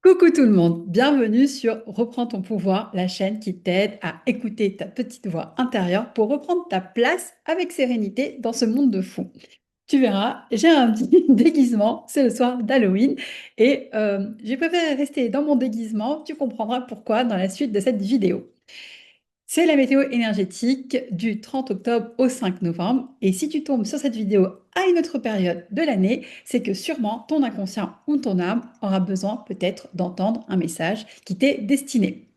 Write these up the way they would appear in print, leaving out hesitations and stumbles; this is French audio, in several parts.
Coucou tout le monde, bienvenue sur Reprends ton pouvoir, la chaîne qui t'aide à écouter ta petite voix intérieure pour reprendre ta place avec sérénité dans ce monde de fou. Tu verras, j'ai un petit déguisement, c'est le soir d'Halloween et j'ai préféré rester dans mon déguisement, tu comprendras pourquoi dans la suite de cette vidéo. C'est la météo énergétique du 30 octobre au 5 novembre. Et si tu tombes sur cette vidéo à une autre période de l'année, c'est que sûrement ton inconscient ou ton âme aura besoin peut-être d'entendre un message qui t'est destiné.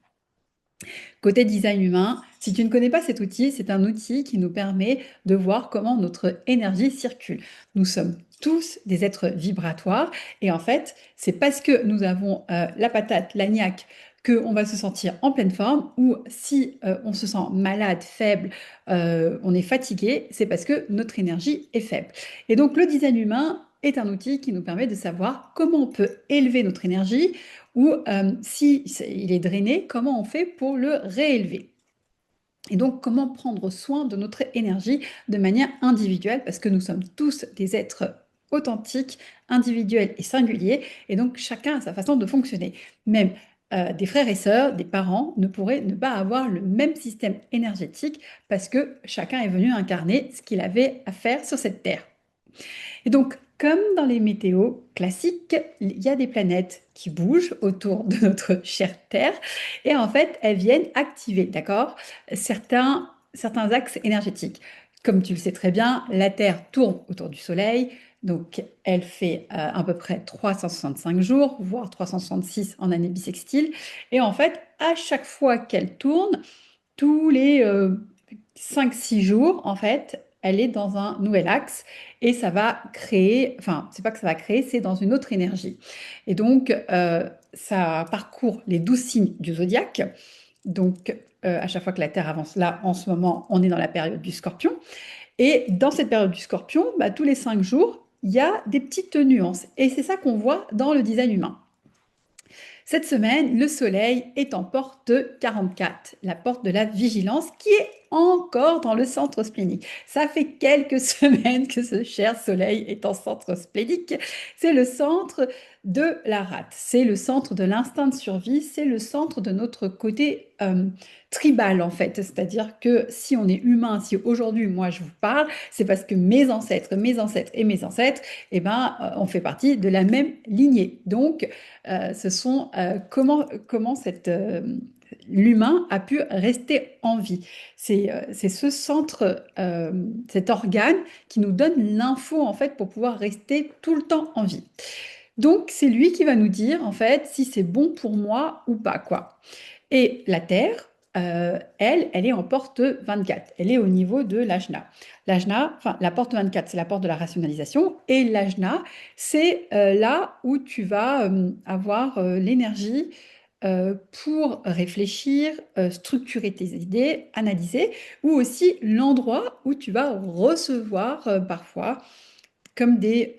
Côté design humain, si tu ne connais pas cet outil, c'est un outil qui nous permet de voir comment notre énergie circule. Nous sommes tous des êtres vibratoires et en fait, c'est parce que nous avons la patate, la niaque, qu'on va se sentir en pleine forme ou si on se sent malade, faible, on est fatigué, c'est parce que notre énergie est faible. Et donc le design humain est un outil qui nous permet de savoir comment on peut élever notre énergie ou si il est drainé, comment on fait pour le réélever. Et donc, comment prendre soin de notre énergie de manière individuelle, parce que nous sommes tous des êtres authentiques, individuels et singuliers, et donc chacun a sa façon de fonctionner. Même des frères et sœurs, des parents ne pourraient ne pas avoir le même système énergétique parce que chacun est venu incarner ce qu'il avait à faire sur cette terre. Et donc, comme dans les météos classiques, il y a des planètes qui bougent autour de notre chère Terre et en fait, elles viennent activer, d'accord, certains axes énergétiques. Comme tu le sais très bien, la Terre tourne autour du Soleil, donc elle fait à peu près 365 jours, voire 366 en année bissextile. Et en fait, à chaque fois qu'elle tourne, tous les 5-6 jours, en fait, elle est dans un nouvel axe et ça va créer, enfin, c'est pas que ça va créer, c'est dans une autre énergie. Et donc, ça parcourt les 12 signes du zodiaque. Donc, à chaque fois que la Terre avance, là, en ce moment, on est dans la période du Scorpion. Et dans cette période du Scorpion, bah, tous les 5 jours, il y a des petites nuances. Et c'est ça qu'on voit dans le design humain. Cette semaine, le Soleil est en porte 44, la porte de la vigilance, qui est encore dans le centre splénique. Ça fait quelques semaines que ce cher Soleil est en centre splénique. C'est le centre de la rate, c'est le centre de l'instinct de survie, c'est le centre de notre côté tribal en fait. C'est-à-dire que si on est humain, si aujourd'hui moi je vous parle, c'est parce que mes ancêtres, mes ancêtres et mes ancêtres, eh ben, on fait partie de la même lignée. Donc, ce sont comment l'humain a pu rester en vie. C'est ce centre, cet organe qui nous donne l'info en fait pour pouvoir rester tout le temps en vie. Donc c'est lui qui va nous dire en fait si c'est bon pour moi ou pas quoi. Et la Terre, elle est en porte 24. Elle est au niveau de l'ajna. L'ajna, enfin, la porte 24, c'est la porte de la rationalisation. Et l'ajna, c'est là où tu vas avoir l'énergie pour réfléchir, structurer tes idées, analyser, ou aussi l'endroit où tu vas recevoir parfois comme des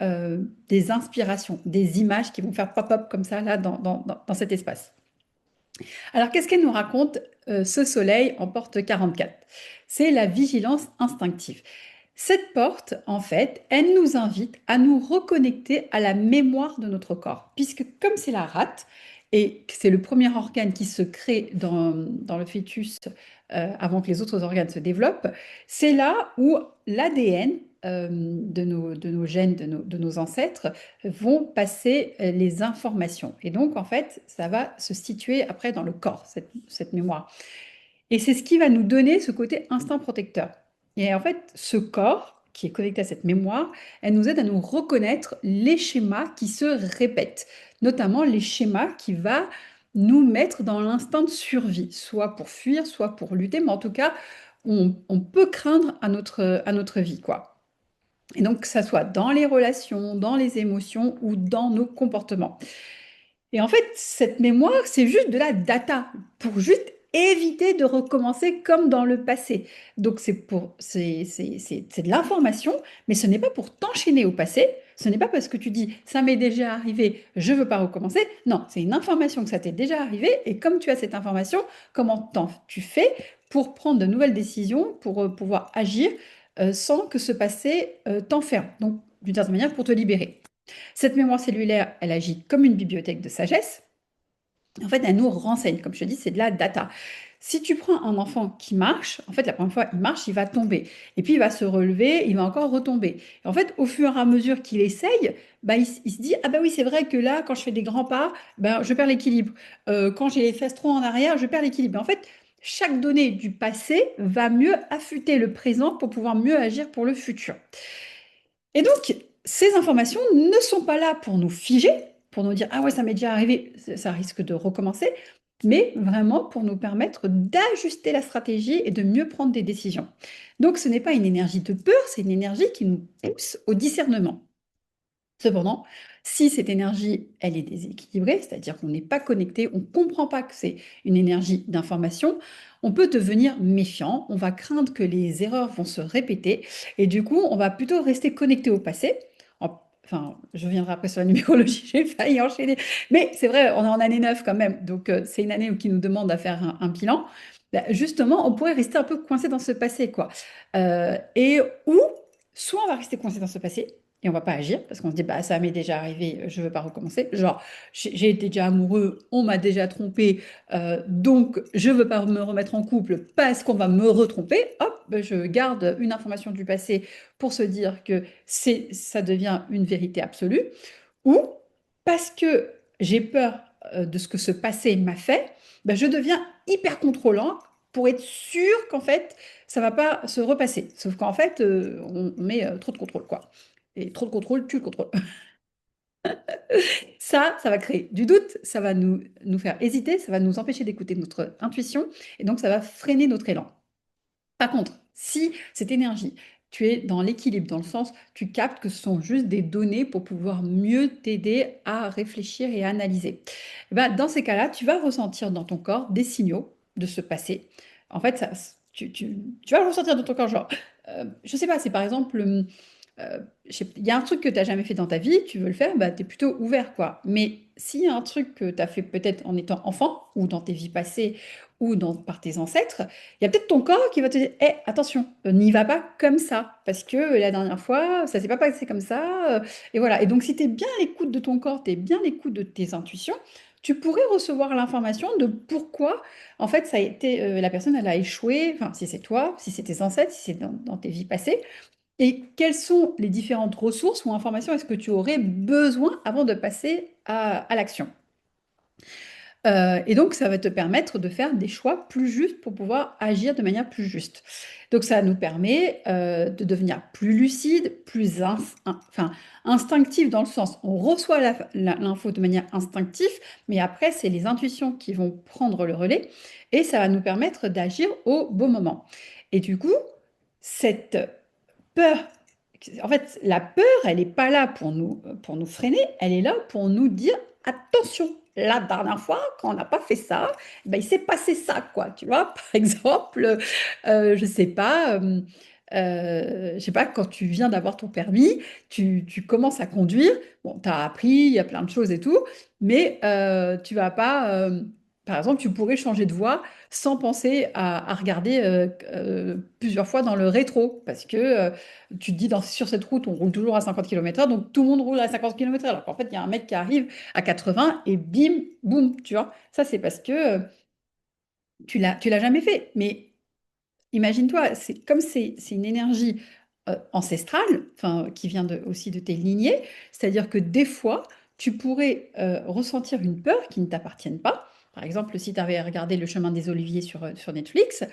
inspirations, des images qui vont faire pop-up comme ça là dans cet espace. Alors, qu'est-ce qu'elle nous raconte, ce soleil en porte 44? C'est la vigilance instinctive. Cette porte, en fait, elle nous invite à nous reconnecter à la mémoire de notre corps, puisque comme c'est la rate, et que c'est le premier organe qui se crée dans le fœtus avant que les autres organes se développent, c'est là où l'ADN de nos gènes, de nos ancêtres, vont passer les informations. Et donc, en fait, ça va se situer après dans le corps, cette mémoire. Et c'est ce qui va nous donner ce côté instinct protecteur. Et en fait, ce corps qui est connecté à cette mémoire, elle nous aide à nous reconnaître les schémas qui se répètent, notamment les schémas qui va nous mettre dans l'instinct de survie, soit pour fuir, soit pour lutter, mais en tout cas, on peut craindre à notre vie, quoi. Et donc, que ça soit dans les relations, dans les émotions ou dans nos comportements. Et en fait, cette mémoire, c'est juste de la data pour juste éviter de recommencer comme dans le passé. Donc, c'est de l'information, mais ce n'est pas pour t'enchaîner au passé. Ce n'est pas parce que tu dis ça m'est déjà arrivé, je veux pas recommencer. Non, c'est une information que ça t'est déjà arrivé. Et comme tu as cette information, comment tu fais pour prendre de nouvelles décisions, pour pouvoir agir sans que ce passé t'enferme. Donc, d'une certaine manière, pour te libérer. Cette mémoire cellulaire, elle agit comme une bibliothèque de sagesse. En fait, elle nous renseigne. Comme je te dis, c'est de la data. Si tu prends un enfant qui marche, en fait, la première fois, il marche, il va tomber. Et puis, il va se relever, il va encore retomber. Et en fait, au fur et à mesure qu'il essaye, bah, il se dit, ah bah oui, c'est vrai que là, quand je fais des grands pas, ben, je perds l'équilibre. Quand j'ai les fesses trop en arrière, je perds l'équilibre. En fait, chaque donnée du passé va mieux affûter le présent pour pouvoir mieux agir pour le futur. Et donc, ces informations ne sont pas là pour nous figer, pour nous dire, ah ouais, ça m'est déjà arrivé, ça risque de recommencer, mais vraiment pour nous permettre d'ajuster la stratégie et de mieux prendre des décisions. Donc, ce n'est pas une énergie de peur, c'est une énergie qui nous pousse au discernement. Cependant, si cette énergie, elle est déséquilibrée, c'est-à-dire qu'on n'est pas connecté, on ne comprend pas que c'est une énergie d'information, on peut devenir méfiant, on va craindre que les erreurs vont se répéter et du coup, on va plutôt rester connecté au passé. Enfin, je reviendrai après sur la numérologie, j'ai failli enchaîner. Mais c'est vrai, on est en année 9 quand même, donc c'est une année qui nous demande à faire un bilan. Bah, justement, on pourrait rester un peu coincé dans ce passé, quoi. Et ou, soit on va rester coincé dans ce passé, et on va pas agir parce qu'on se dit bah ça m'est déjà arrivé, je veux pas recommencer. Genre j'ai été déjà amoureux, on m'a déjà trompé, donc je veux pas me remettre en couple parce qu'on va me retromper. Hop, ben, je garde une information du passé pour se dire que ça devient une vérité absolue. Ou parce que j'ai peur de ce que ce passé m'a fait, ben, je deviens hyper contrôlant pour être sûr qu'en fait ça va pas se repasser. Sauf qu'en fait on met trop de contrôle quoi. Et trop de contrôle tue le contrôle. Ça va créer du doute, ça va nous faire hésiter, ça va nous empêcher d'écouter notre intuition, et donc ça va freiner notre élan. Par contre, si cette énergie, tu es dans l'équilibre, dans le sens, tu captes que ce sont juste des données pour pouvoir mieux t'aider à réfléchir et à analyser. Eh ben, dans ces cas-là, tu vas ressentir dans ton corps des signaux de ce passé. En fait, tu vas le ressentir dans ton corps, genre, je sais pas, c'est par exemple, il y a un truc que tu n'as jamais fait dans ta vie, tu veux le faire, bah, tu es plutôt ouvert, quoi. Mais s'il y a un truc que tu as fait peut-être en étant enfant, ou dans tes vies passées, ou par tes ancêtres, il y a peut-être ton corps qui va te dire, hé, attention, n'y va pas comme ça, parce que la dernière fois, ça s'est pas passé comme ça. Et voilà. Et donc, si tu es bien à l'écoute de ton corps, tu es bien à l'écoute de tes intuitions, tu pourrais recevoir l'information de pourquoi, en fait, ça a été, la personne, elle a échoué, enfin, si c'est toi, si c'est tes ancêtres, si c'est dans tes vies passées, et quelles sont les différentes ressources ou informations est-ce que tu aurais besoin avant de passer à l'action? Et donc, ça va te permettre de faire des choix plus justes pour pouvoir agir de manière plus juste. Donc, ça nous permet de devenir plus lucide, plus enfin, instinctif dans le sens, on reçoit l'info de manière instinctive, mais après, c'est les intuitions qui vont prendre le relais et ça va nous permettre d'agir au bon moment. Et du coup, cette peur, en fait, la peur, elle n'est pas là pour nous freiner, elle est là pour nous dire attention. La dernière fois, quand on n'a pas fait ça, ben, il s'est passé ça, quoi. Tu vois, par exemple, je sais pas, quand tu viens d'avoir ton permis, tu commences à conduire. Bon, tu as appris, il y a plein de choses et tout, mais tu vas pas. Par exemple, tu pourrais changer de voie sans penser à regarder plusieurs fois dans le rétro, parce que tu te dis sur cette route, on roule toujours à 50 km/h, donc tout le monde roule à 50 km/h, alors qu'en fait, il y a un mec qui arrive à 80 et bim, boum, tu vois. Ça, c'est parce que tu l'as jamais fait. Mais imagine-toi, c'est comme c'est une énergie ancestrale, enfin, qui vient aussi de tes lignées, c'est-à-dire que des fois, tu pourrais ressentir une peur qui ne t'appartienne pas. Par exemple, si tu avais regardé Le Chemin des Oliviers sur Netflix,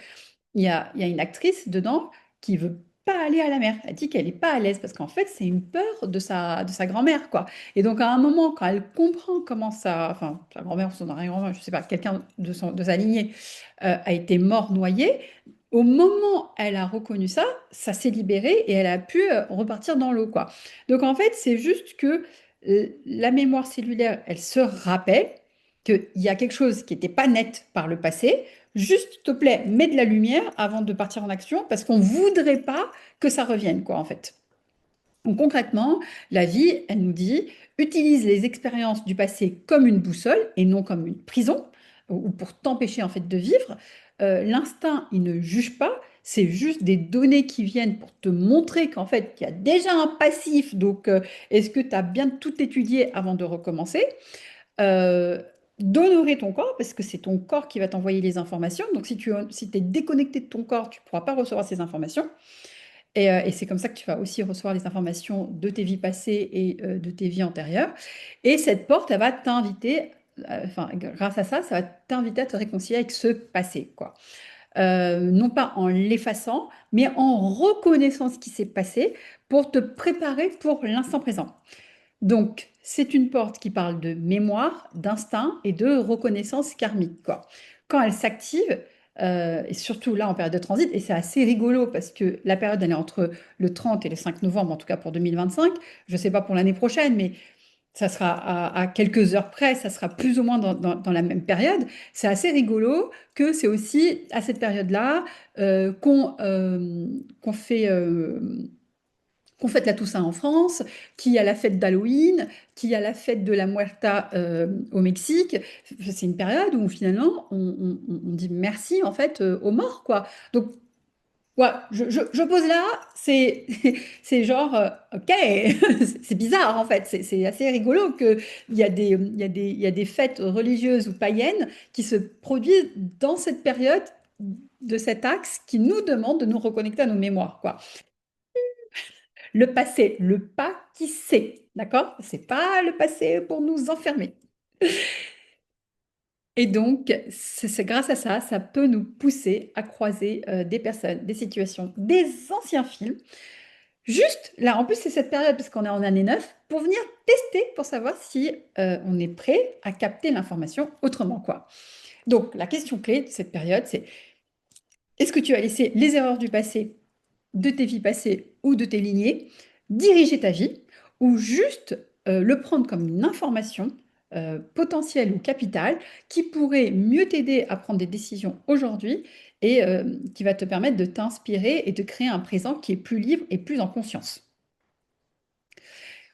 il y a une actrice dedans qui veut pas aller à la mer. Elle dit qu'elle n'est pas à l'aise parce qu'en fait, c'est une peur de sa grand-mère, quoi. Et donc, à un moment, quand elle comprend comment ça, enfin, sa grand-mère ou son arrière-grand-mère, je sais pas, quelqu'un de sa lignée a été mort noyé, au moment où elle a reconnu ça, ça s'est libéré et elle a pu repartir dans l'eau, quoi. Donc, en fait, c'est juste que la mémoire cellulaire, elle se rappelle qu'il y a quelque chose qui n'était pas net par le passé. Juste, s'il te plaît, mets de la lumière avant de partir en action parce qu'on ne voudrait pas que ça revienne, quoi, en fait. Donc, concrètement, la vie, elle nous dit, utilise les expériences du passé comme une boussole et non comme une prison ou pour t'empêcher, en fait, de vivre. L'instinct, il ne juge pas. C'est juste des données qui viennent pour te montrer qu'en fait, il y a déjà un passif. Donc, est-ce que tu as bien tout étudié avant de recommencer? d'honorer ton corps, parce que c'est ton corps qui va t'envoyer les informations. Donc, si tu es déconnecté de ton corps, tu ne pourras pas recevoir ces informations. Et c'est comme ça que tu vas aussi recevoir les informations de tes vies passées et de tes vies antérieures. Et cette porte, elle va t'inviter, enfin, grâce à ça, ça va t'inviter à te réconcilier avec ce passé, quoi. Non pas en l'effaçant, mais en reconnaissant ce qui s'est passé pour te préparer pour l'instant présent. Donc, c'est une porte qui parle de mémoire, d'instinct et de reconnaissance karmique, quoi. Quand elle s'active, et surtout là en période de transit, et c'est assez rigolo parce que la période elle est entre le 30 et le 5 novembre, en tout cas pour 2025, je ne sais pas pour l'année prochaine, mais ça sera à quelques heures près, ça sera plus ou moins dans la même période. C'est assez rigolo que c'est aussi à cette période-là qu'on fait qu'on fête la Toussaint en France, qu'il y a la fête d'Halloween, qu'il y a la fête de la Muerta au Mexique. C'est une période où finalement on dit merci en fait aux morts, quoi. Donc ouais, je pose là, c'est c'est genre ok, c'est bizarre en fait, c'est assez rigolo que il y a des fêtes religieuses ou païennes qui se produisent dans cette période de cet axe qui nous demande de nous reconnecter à nos mémoires, quoi. Le passé, le pas qui sait, d'accord? C'est pas le passé pour nous enfermer. Et donc, c'est grâce à ça, ça peut nous pousser à croiser des personnes, des situations, des anciens films. Juste, là, en plus, c'est cette période, parce qu'on est en année 9 pour venir tester, pour savoir si on est prêt à capter l'information autrement, quoi. Donc, la question clé de cette période, c'est est-ce que tu as laissé les erreurs du passé de tes vies passées ou de tes lignées, diriger ta vie, ou juste le prendre comme une information potentielle ou capitale qui pourrait mieux t'aider à prendre des décisions aujourd'hui et qui va te permettre de t'inspirer et de créer un présent qui est plus libre et plus en conscience.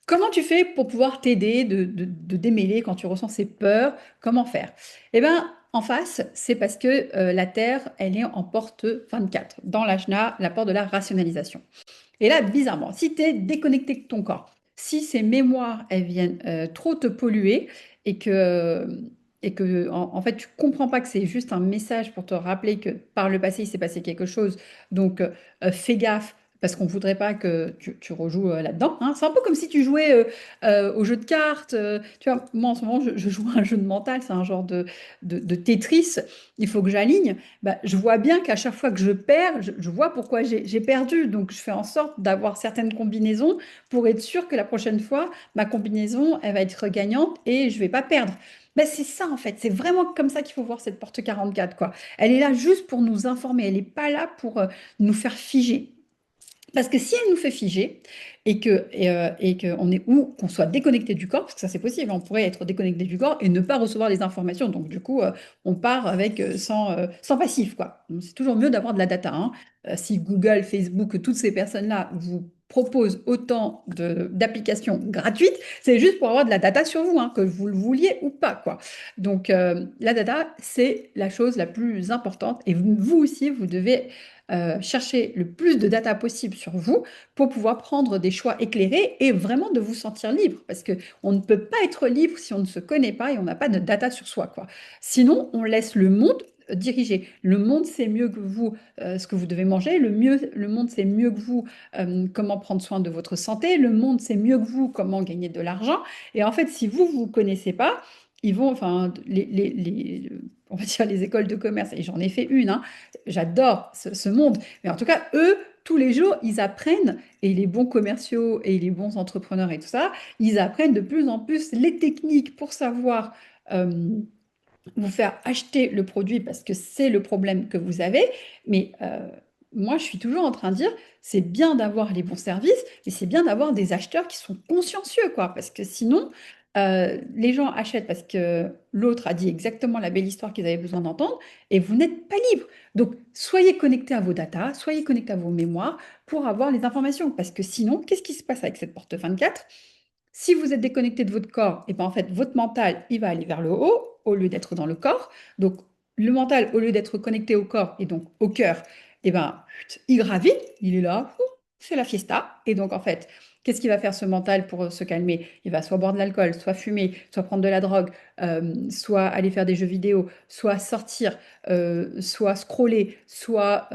Comment tu fais pour pouvoir t'aider de démêler quand tu ressens ces peurs? Comment faire? Eh bien, en face, c'est parce que la Terre, elle est en porte 24, dans l'ajna, la porte de la rationalisation. Et là, bizarrement, si tu es déconnecté de ton corps, si ces mémoires, elles viennent trop te polluer et que en fait, tu comprends pas que c'est juste un message pour te rappeler que par le passé, il s'est passé quelque chose, donc fais gaffe. Parce qu'on ne voudrait pas que tu rejoues là-dedans, hein. C'est un peu comme si tu jouais au jeu de cartes. Tu vois, moi, en ce moment, je joue à un jeu de mental, c'est un genre de Tetris. Il faut que j'aligne. Bah, je vois bien qu'à chaque fois que je perds, je vois pourquoi j'ai perdu. Donc, je fais en sorte d'avoir certaines combinaisons pour être sûr que la prochaine fois, ma combinaison, elle va être gagnante et je vais pas perdre. Bah, c'est ça, en fait. C'est vraiment comme ça qu'il faut voir cette porte 44, quoi. Elle est là juste pour nous informer. Elle n'est pas là pour nous faire figer. Parce que si elle nous fait figer et que on est ou qu'on soit déconnecté du corps, parce que ça c'est possible, on pourrait être déconnecté du corps et ne pas recevoir les informations. Donc du coup, on part avec sans passif, quoi. Donc, c'est toujours mieux d'avoir de la data, hein. Si Google, Facebook, toutes ces personnes-là vous proposent autant d'applications gratuites, c'est juste pour avoir de la data sur vous, hein, que vous le vouliez ou pas, quoi. Donc la data, c'est la chose la plus importante et vous aussi, vous devez chercher le plus de data possible sur vous pour pouvoir prendre des choix éclairés et vraiment de vous sentir libre. Parce que on ne peut pas être libre si on ne se connaît pas et on n'a pas de data sur soi, quoi. Sinon, on laisse le monde diriger. Le monde sait mieux que vous ce que vous devez manger. Le monde sait mieux que vous comment prendre soin de votre santé. Le monde sait mieux que vous comment gagner de l'argent. Et en fait, si vous vous connaissez pas, ils vont, enfin, on va dire les écoles de commerce, et j'en ai fait une, hein, j'adore ce monde. Mais en tout cas, eux, tous les jours, ils apprennent, et les bons commerciaux et les bons entrepreneurs et tout ça, ils apprennent de plus en plus les techniques pour savoir vous faire acheter le produit parce que c'est le problème que vous avez. Mais moi, je suis toujours en train de dire, c'est bien d'avoir les bons services, mais c'est bien d'avoir des acheteurs qui sont consciencieux, quoi. Parce que sinon, les gens achètent parce que l'autre a dit exactement la belle histoire qu'ils avaient besoin d'entendre, et vous n'êtes pas libre. Donc, soyez connectés à vos datas, soyez connectés à vos mémoires pour avoir les informations. Parce que sinon, qu'est-ce qui se passe avec cette porte 24? Si vous êtes déconnecté de votre corps, et ben en fait, votre mental, il va aller vers le haut au lieu d'être dans le corps. Donc, le mental, au lieu d'être connecté au corps et donc au cœur, et ben, il gravite, il est là, c'est la fiesta. Et donc, en fait, Qu'est-ce qu'il va faire ce mental pour se calmer? Il va soit boire de l'alcool, soit fumer, soit prendre de la drogue, soit aller faire des jeux vidéo, soit sortir, soit scroller, soit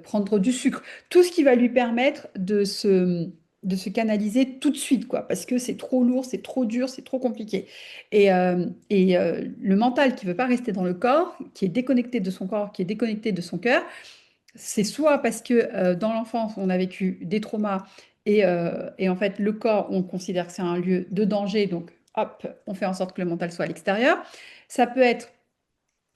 prendre du sucre. Tout ce qui va lui permettre de se canaliser tout de suite, quoi, parce que c'est trop lourd, c'est trop dur, c'est trop compliqué. Le mental qui veut pas rester dans le corps, qui est déconnecté de son corps, qui est déconnecté de son cœur, c'est soit parce que dans l'enfance, on a vécu des traumas et en fait, le corps, on considère que c'est un lieu de danger, donc hop, on fait en sorte que le mental soit à l'extérieur. Ça peut être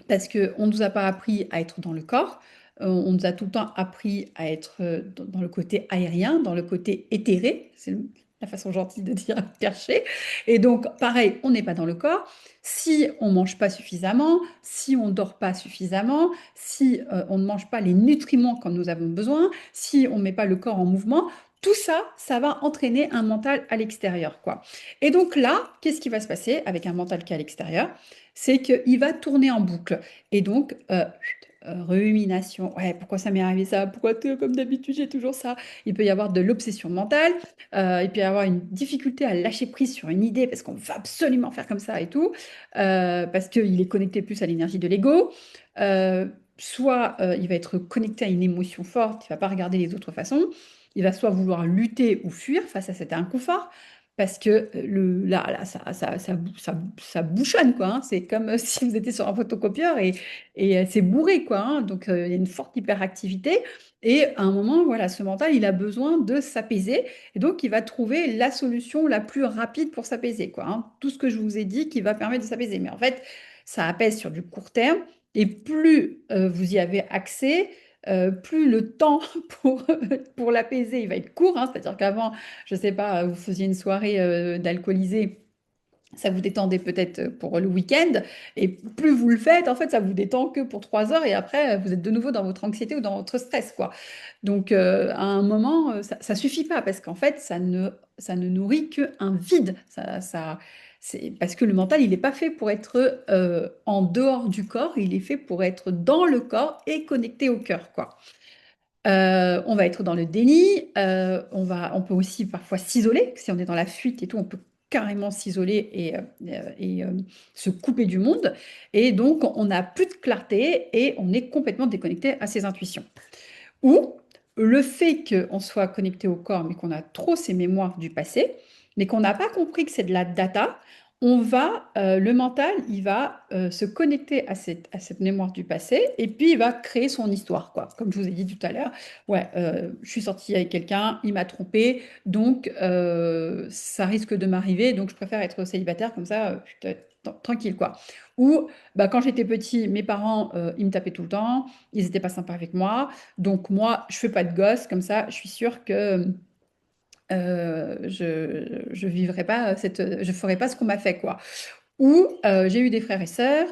parce qu'on ne nous a pas appris à être dans le corps, on nous a tout le temps appris à être dans le côté aérien, dans le côté éthéré, c'est la façon gentille de dire perché. Et donc, pareil, on n'est pas dans le corps. Si on ne mange pas suffisamment, si on ne dort pas suffisamment, si on ne mange pas les nutriments quand nous avons besoin, si on ne met pas le corps en mouvement, tout ça, ça va entraîner un mental à l'extérieur, quoi. Et donc là, qu'est-ce qui va se passer avec un mental qui est à l'extérieur? C'est qu'il va tourner en boucle. Et donc, rumination. Ouais, pourquoi ça m'est arrivé ça? Pourquoi comme d'habitude, j'ai toujours ça? Il peut y avoir de l'obsession mentale, il peut y avoir une difficulté à lâcher prise sur une idée parce qu'on va absolument faire comme ça et tout, parce qu'il est connecté plus à l'énergie de l'ego. Euh, soit il va être connecté à une émotion forte, il ne va pas regarder les autres façons. Il va soit vouloir lutter ou fuir face à cet inconfort. Parce que là ça bouchonne, quoi, hein. C'est comme si vous étiez sur un photocopieur et c'est bourré, quoi, hein. Donc, il y a une forte hyperactivité. Et à un moment, voilà, ce mental, il a besoin de s'apaiser. Et donc, il va trouver la solution la plus rapide pour s'apaiser, quoi, hein. Tout ce que je vous ai dit qui va permettre de s'apaiser. Mais en fait, ça apaise sur du court terme. Et plus vous y avez accès, plus le temps pour, pour l'apaiser, il va être court, hein. C'est-à-dire qu'avant, je sais pas, vous faisiez une soirée d'alcoolisé, ça vous détendait peut-être pour le week-end, et plus vous le faites, en fait, ça vous détend que pour 3 heures, et après, vous êtes de nouveau dans votre anxiété ou dans votre stress, quoi. Donc, à un moment, ça suffit pas, parce qu'en fait, ça ne nourrit qu'un vide. C'est parce que le mental, il n'est pas fait pour être en dehors du corps, il est fait pour être dans le corps et connecté au cœur, quoi. On va être dans le déni, on peut aussi parfois s'isoler, si on est dans la fuite et tout, on peut carrément s'isoler et se couper du monde. Et donc, on n'a plus de clarté et on est complètement déconnecté à ses intuitions. Ou le fait qu'on soit connecté au corps, mais qu'on a trop ces mémoires du passé, mais qu'on n'a pas compris que c'est de la data, le mental, il va se connecter à cette mémoire du passé et puis il va créer son histoire, quoi. Comme je vous ai dit tout à l'heure, ouais, je suis sortie avec quelqu'un, il m'a trompé, donc ça risque de m'arriver, donc je préfère être célibataire comme ça, tranquille, quoi. Ou bah, quand j'étais petit, mes parents, ils me tapaient tout le temps, ils n'étaient pas sympas avec moi. Donc moi, je fais pas de gosse, comme ça, je suis sûre que je vivrai pas je ferai pas ce qu'on m'a fait, quoi. Ou j'ai eu des frères et sœurs,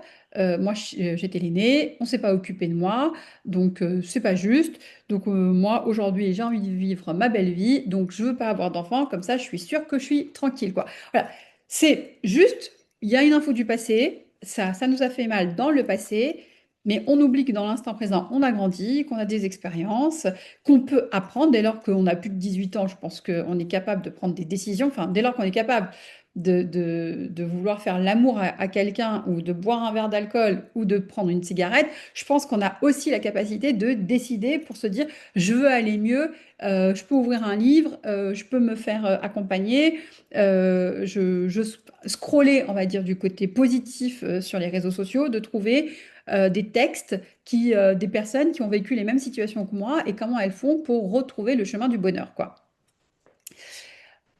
moi j'étais l'aînée, on s'est pas occupé de moi, donc c'est pas juste. Donc moi aujourd'hui j'ai envie de vivre ma belle vie, donc je veux pas avoir d'enfant, comme ça je suis sûre que je suis tranquille, quoi. Voilà, c'est juste, il y a une info du passé, ça nous a fait mal dans le passé. Mais on oublie que dans l'instant présent, on a grandi, qu'on a des expériences, qu'on peut apprendre dès lors qu'on a plus de 18 ans. Je pense qu'on est capable de prendre des décisions. Enfin, dès lors qu'on est capable de vouloir faire l'amour à quelqu'un ou de boire un verre d'alcool ou de prendre une cigarette, je pense qu'on a aussi la capacité de décider pour se dire, je veux aller mieux, je peux ouvrir un livre, je peux me faire accompagner, je scroller, on va dire, du côté positif sur les réseaux sociaux, de trouver des textes des personnes qui ont vécu les mêmes situations que moi et comment elles font pour retrouver le chemin du bonheur, quoi.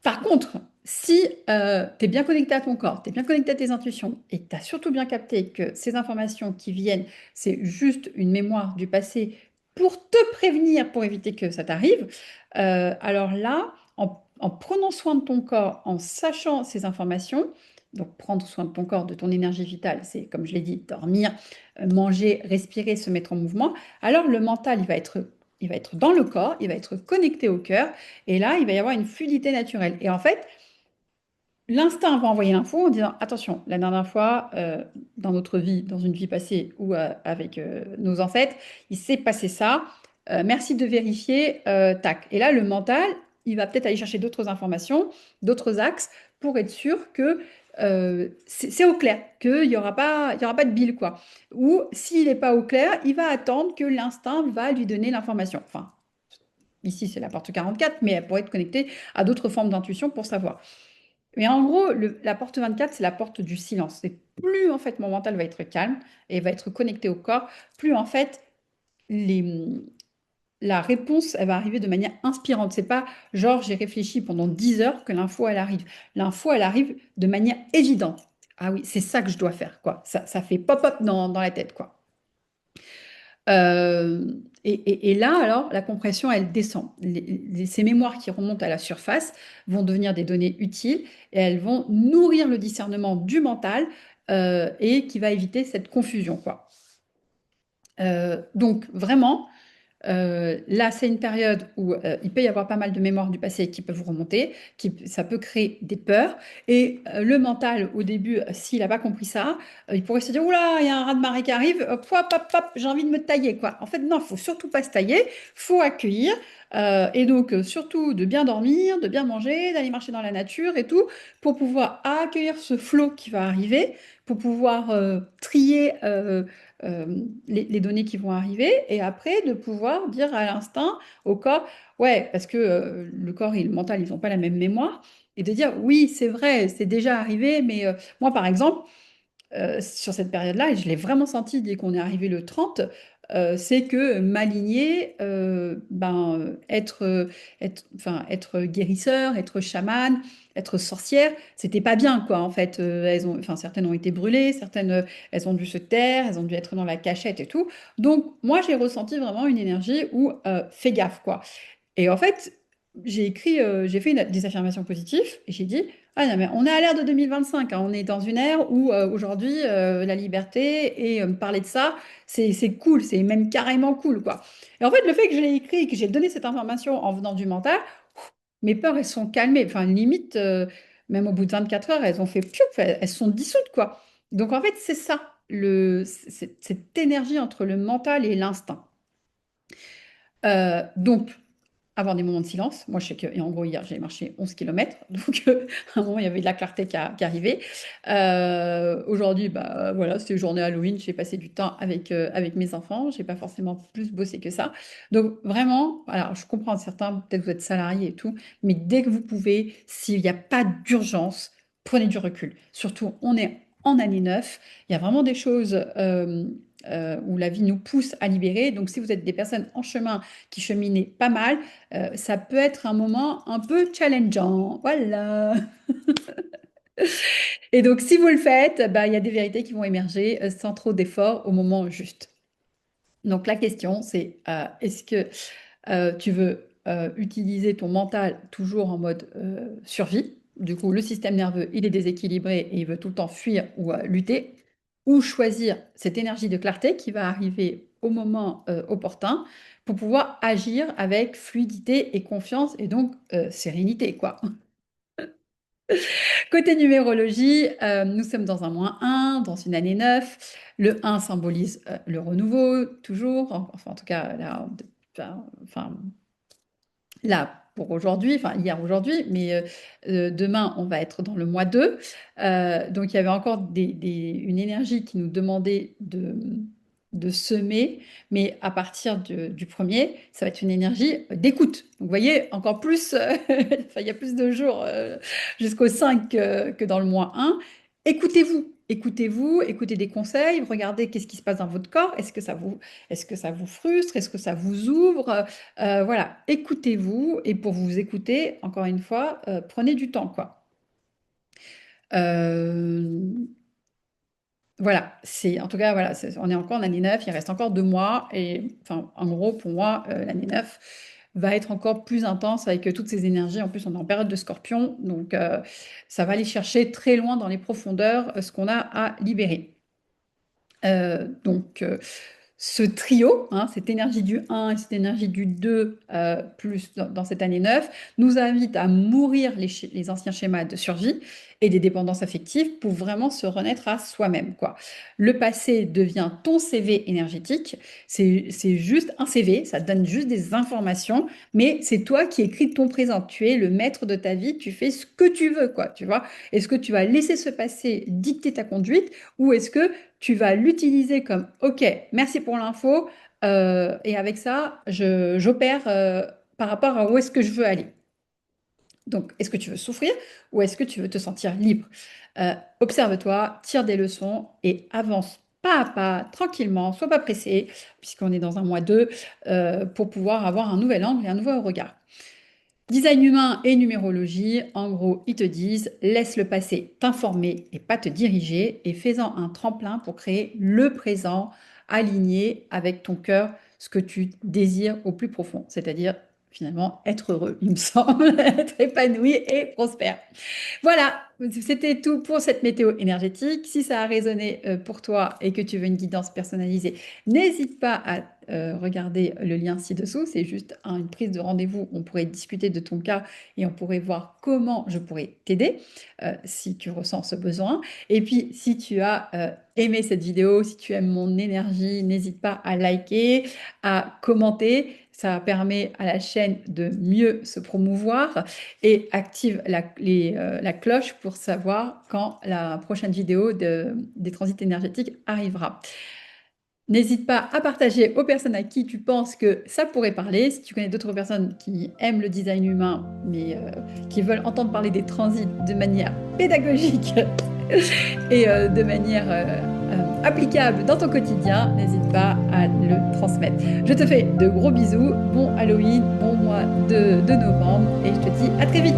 Par contre, si tu es bien connecté à ton corps, tu es bien connecté à tes intuitions et tu as surtout bien capté que ces informations qui viennent, c'est juste une mémoire du passé pour te prévenir, pour éviter que ça t'arrive, alors là, en prenant soin de ton corps, en sachant ces informations, donc prendre soin de ton corps, de ton énergie vitale, c'est comme je l'ai dit, dormir, manger, respirer, se mettre en mouvement, alors le mental, il va être dans le corps, il va être connecté au cœur et là, il va y avoir une fluidité naturelle. Et en fait, l'instinct va envoyer l'info en disant, attention, la dernière fois, dans notre vie, dans une vie passée ou avec nos ancêtres, il s'est passé ça. Merci de vérifier. Tac. Et là, le mental, il va peut-être aller chercher d'autres informations, d'autres axes, pour être sûr que c'est au clair, qu'il y aura pas de bile, quoi. Ou s'il n'est pas au clair, il va attendre que l'instinct va lui donner l'information. Enfin, ici, c'est la porte 44, mais elle pourrait être connectée à d'autres formes d'intuition pour savoir. Mais en gros, la porte 24, c'est la porte du silence. C'est plus en fait mon mental va être calme et va être connecté au corps, plus en fait les, la réponse elle va arriver de manière inspirante. C'est pas genre j'ai réfléchi pendant 10 heures que l'info elle arrive. L'info elle arrive de manière évidente. Ah oui, c'est ça que je dois faire, quoi. Ça fait pop-up dans la tête, quoi. Euh, et là, alors, la compression, elle descend. Ces mémoires qui remontent à la surface vont devenir des données utiles et elles vont nourrir le discernement du mental et qui va éviter cette confusion, quoi. Donc, vraiment, là, c'est une période où il peut y avoir pas mal de mémoires du passé qui peuvent vous remonter, ça peut créer des peurs. Et le mental, au début, s'il n'a pas compris ça, il pourrait se dire, oula, il y a un raz-de-marée qui arrive, hop, hop, hop, hop, j'ai envie de me tailler, quoi. En fait, non, il faut surtout pas se tailler, faut accueillir. Et donc, surtout de bien dormir, de bien manger, d'aller marcher dans la nature et tout, pour pouvoir accueillir ce flot qui va arriver, pour pouvoir trier euh, les données qui vont arriver et après de pouvoir dire à l'instinct, au corps, ouais, parce que le corps et le mental, ils n'ont pas la même mémoire, et de dire, oui, c'est vrai, c'est déjà arrivé, mais moi, par exemple, sur cette période-là, et je l'ai vraiment senti dès qu'on est arrivé le 30, c'est que m'aligner, enfin, être guérisseur, être chaman, être sorcière, c'était pas bien, quoi, en fait. Enfin, certaines ont été brûlées, certaines, elles ont dû se taire, elles ont dû être dans la cachette et tout. Donc, moi, j'ai ressenti vraiment une énergie où, fais gaffe, quoi. Et en fait, j'ai fait des affirmations positives et j'ai dit, ah non, mais on est à l'ère de 2025, hein, on est dans une ère où aujourd'hui, la liberté et parler de ça, c'est cool, c'est même carrément cool, quoi. Et en fait, le fait que je l'ai écrit, que j'ai donné cette information en venant du mental, mes peurs, elles sont calmées. Enfin, limite, même au bout de 24 heures, elles ont fait piouf, elles sont dissoutes, quoi. Donc en fait, c'est ça, cette énergie entre le mental et l'instinct. Donc, avoir des moments de silence. Moi, je sais que, et en gros, hier, j'ai marché 11 kilomètres. Donc, à un moment, il y avait de la clarté qui arrivait. Aujourd'hui, bah, voilà, c'était journée Halloween. J'ai passé du temps avec mes enfants. J'ai pas forcément plus bossé que ça. Donc, vraiment, alors, je comprends certains, peut-être vous êtes salariés et tout, mais dès que vous pouvez, s'il n'y a pas d'urgence, prenez du recul. Surtout, on est en année 9. Il y a vraiment des choses où la vie nous pousse à libérer. Donc, si vous êtes des personnes en chemin qui cheminaient pas mal, ça peut être un moment un peu challengeant. Voilà. Et donc, si vous le faites, bah, il y a des vérités qui vont émerger sans trop d'efforts au moment juste. Donc, la question, c'est est-ce que tu veux utiliser ton mental toujours en mode survie? Du coup, le système nerveux, il est déséquilibré et il veut tout le temps fuir ou lutter. Ou choisir cette énergie de clarté qui va arriver au moment opportun pour pouvoir agir avec fluidité et confiance et donc sérénité, quoi. Côté numérologie, nous sommes dans un -1, dans une année 9. Le 1 symbolise le renouveau, toujours. Enfin, en tout cas, là, enfin, là pour aujourd'hui, enfin hier aujourd'hui, mais demain on va être dans le mois 2. Donc il y avait encore une énergie qui nous demandait de semer, mais à partir du premier, ça va être une énergie d'écoute. Donc vous voyez, encore plus, enfin, il y a plus de jours jusqu'au 5 que dans le mois 1. Écoutez-vous. Écoutez-vous, écoutez des conseils, regardez qu'est-ce qui se passe dans votre corps, est-ce que ça vous frustre, est-ce que ça vous ouvre, voilà, écoutez-vous et pour vous écouter, encore une fois, prenez du temps, quoi. Euh, voilà, en tout cas, voilà, on est encore en année 9, il reste encore 2 mois et enfin, en gros, pour moi, l'année 9 va être encore plus intense avec toutes ces énergies. En plus, on est en période de scorpion, donc ça va aller chercher très loin dans les profondeurs ce qu'on a à libérer. Donc, ce trio, hein, cette énergie du 1 et cette énergie du 2, plus dans cette année 9, nous invite à mourir les anciens schémas de survie et des dépendances affectives pour vraiment se renaître à soi-même, quoi. Le passé devient ton CV énergétique. C'est juste un CV, ça te donne juste des informations, mais c'est toi qui écris ton présent. Tu es le maître de ta vie, tu fais ce que tu veux, quoi, tu vois. Est-ce que tu vas laisser ce passé dicter ta conduite ou est-ce que tu vas l'utiliser comme, OK, merci pour l'info, et avec ça, j'opère par rapport à où est-ce que je veux aller. Donc, est-ce que tu veux souffrir ou est-ce que tu veux te sentir libre? Observe-toi, tire des leçons et avance pas à pas, tranquillement, sois pas pressé, puisqu'on est dans un mois 2, pour pouvoir avoir un nouvel angle et un nouveau regard. Design humain et numérologie, en gros, ils te disent laisse le passé t'informer et pas te diriger et fais-en un tremplin pour créer le présent aligné avec ton cœur, ce que tu désires au plus profond, c'est-à-dire finalement être heureux, il me semble, être épanoui et prospère. Voilà, c'était tout pour cette météo énergétique. Si ça a résonné pour toi et que tu veux une guidance personnalisée, n'hésite pas à regarder le lien ci-dessous. C'est juste une prise de rendez-vous. On pourrait discuter de ton cas et on pourrait voir comment je pourrais t'aider si tu ressens ce besoin. Et puis, si tu as aimé cette vidéo, si tu aimes mon énergie, n'hésite pas à liker, à commenter. Ça permet à la chaîne de mieux se promouvoir et active la cloche pour savoir quand la prochaine vidéo des transits énergétiques arrivera. N'hésite pas à partager aux personnes à qui tu penses que ça pourrait parler. Si tu connais d'autres personnes qui aiment le design humain, mais qui veulent entendre parler des transits de manière pédagogique et de manière applicable dans ton quotidien, n'hésite pas à le transmettre. Je te fais de gros bisous, bon Halloween, bon mois de novembre et je te dis à très vite.